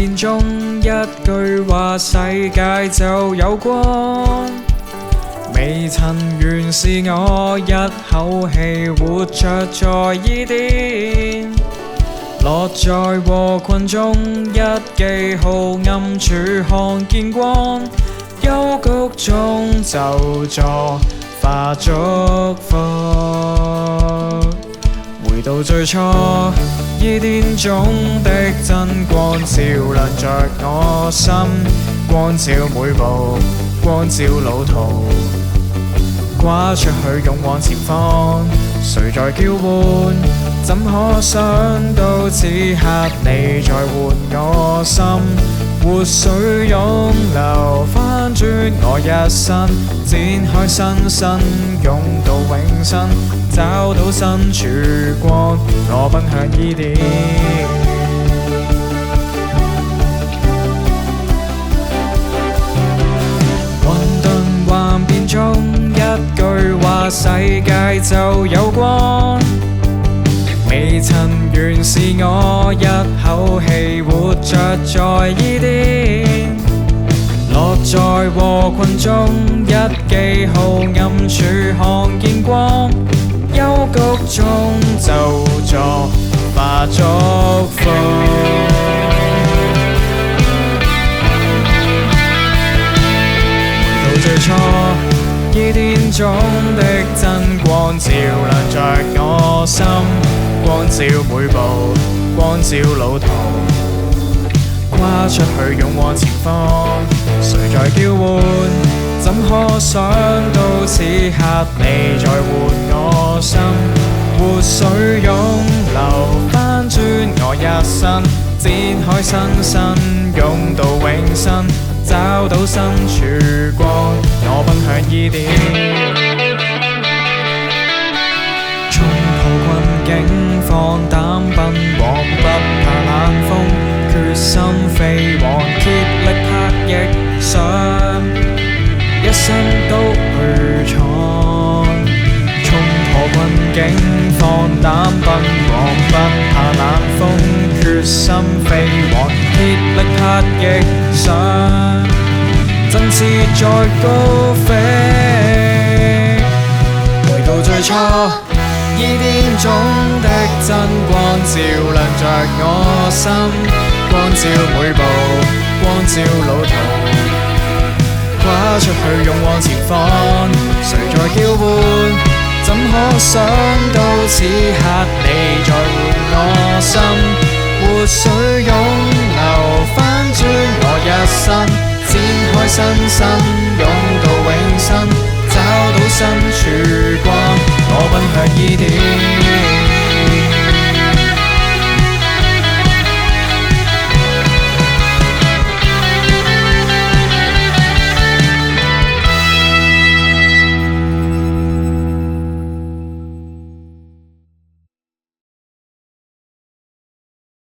變中一句話，世界就有光。未曾完是我一口氣活着在伊甸，落在禍困中一記號，暗處看見光，幽谷中就助化祝福。回到最初，伊甸中的真光照亮着我心，光照每步，光照路途，跨出去勇往前方。誰在叫喚？怎可想到此刻你在喚我心？活水湧流，翻轉我一生，展開新生，湧到永生，找到身處光，我奔向伊甸。混沌幻變中一句話，世界就有光。未曾完是我一口氣活着在伊甸，落在禍困中一記號，暗處看見光，幽谷中就助化祝福。回到最初，伊甸中的真光照亮着我心，光照每步，光照路途，跨出去勇往前方。誰在叫喚？怎可想到此刻你在喚我心？活水湧流，翻轉我一生，展開新生，湧到永生，找到身處光，我奔向伊甸。衝破困境，放膽奔往，不怕冷風，決心飛往，竭力拍翼上，一生都去闖。衝破困境，放膽奔往，不怕冷風，決心飛往，竭力拍翼上，振翅再高飛。回到最初，伊甸中的真光照亮着我心，光照每步，光照路途，跨出去勇往前方。誰在叫喚？怎可想到此刻你在喚我心？活水湧流，翻轉我一生，展開新生，